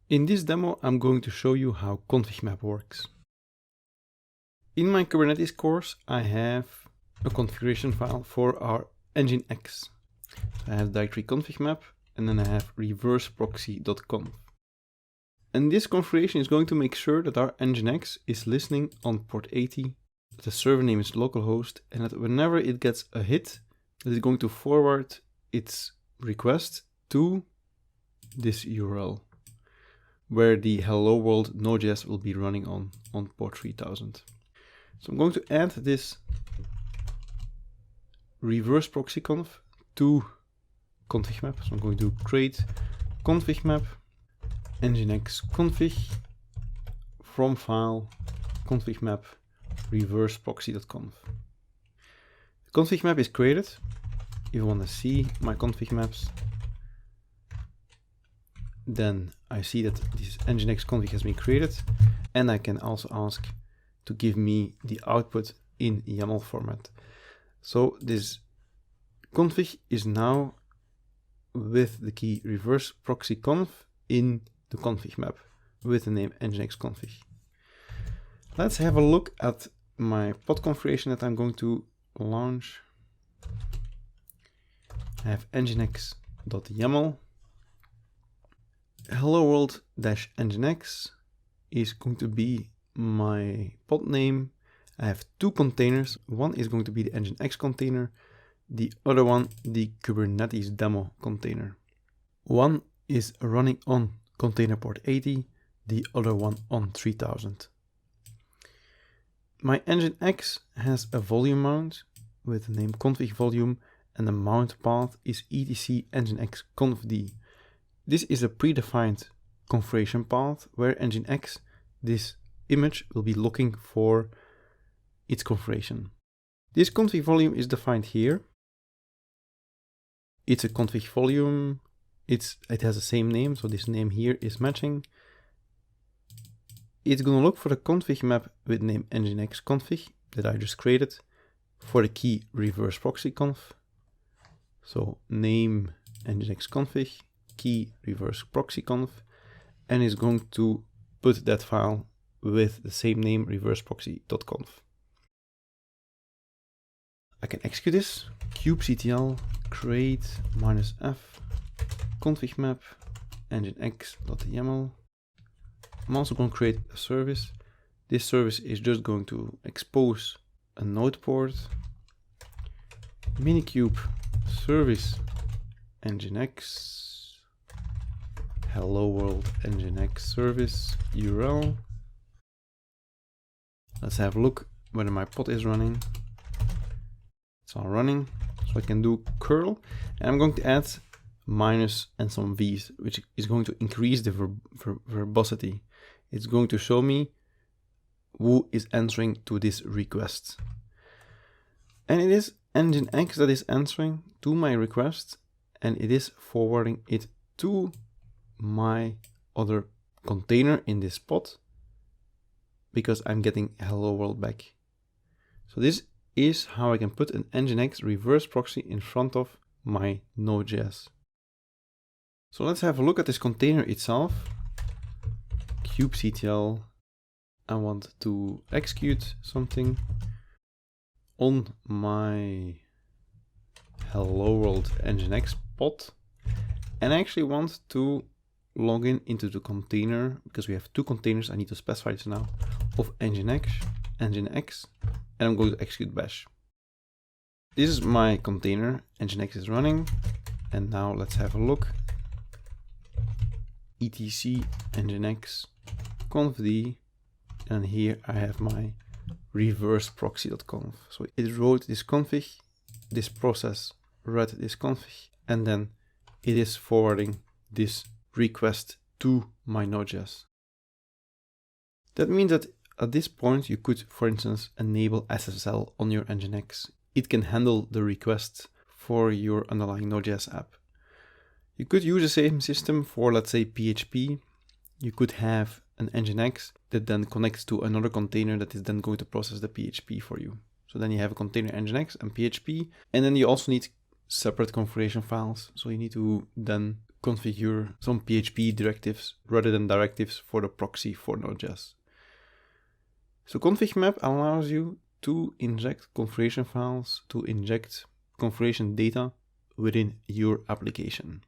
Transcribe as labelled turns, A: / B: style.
A: In this demo, I'm going to show you how ConfigMap works. In my Kubernetes course, I have a configuration file for our Nginx. I have directory configmap, and then I have reverseproxy.conf. And this configuration is going to make sure that our Nginx is listening on port 80, that the server name is localhost, and that whenever it gets a hit, it is going to forward its request to this URL, where the hello world Node.js will be running on port 3000. So I'm going to add this reverse proxy conf to ConfigMap. So I'm going to create ConfigMap Nginx config from file ConfigMap reverseproxy.conf. The ConfigMap is created. If you want to see my config maps, then I see that this Nginx config has been created, and I can also ask to give me the output in YAML format. So this config is now with the key reverse proxy conf in the config map with the name Nginx config. Let's have a look at my pod configuration that I'm going to launch. I have nginx.yaml. Hello world-nginx is going to be my pod name. I have two containers. One is going to be the Nginx container, the other one the Kubernetes demo container. One is running on container port 80, the other one on 3000. My Nginx has a volume mount with the name config volume, and the mount path is etc nginx confd. This is a predefined configuration path where Nginx, this image, will be looking for its configuration. This config volume is defined here. It's a config volume. It has the same name, so this name here is matching. It's going to look for the config map with name Nginx config that I just created for the key reverse proxy conf. So name Nginx config, key reverse proxy conf, and is going to put that file with the same name reverseproxy.conf. I can execute this, kubectl create -f configmap nginx.yaml. I'm also going to create a service. This service is just going to expose a node port, minikube service nginx hello world nginx service URL. Let's have a look whether my pod is running. It's all running, so I can do curl, and I'm going to add minus and some v's, which is going to increase the verbosity. It's going to show me who is answering to this request. And it is Nginx that is answering to my request, and it is forwarding it to my other container in this pod because I'm getting hello world back. So this is how I can put an Nginx reverse proxy in front of my Node.js. So let's have a look at this container itself. kubectl, I want to execute something on my hello world Nginx pod, and I actually want to log in into the container because we have two containers. I need to specify this now of Nginx, and I'm going to execute bash. This is my container, Nginx is running, and now let's have a look. etc nginx confd, and here I have my reverseproxy.conf. So it wrote this config, this process read this config, and then it is forwarding this request to my Node.js. That means that at this point you could, for instance, enable SSL on your Nginx. It can handle the requests for your underlying Node.js app. You could use the same system for, let's say, PHP. You could have an Nginx that then connects to another container that is then going to process the PHP for you. So then you have a container Nginx and PHP, and then you also need separate configuration files. So you need to then configure some PHP directives rather than directives for the proxy for Node.js. So ConfigMap allows you to inject configuration files, to inject configuration data within your application.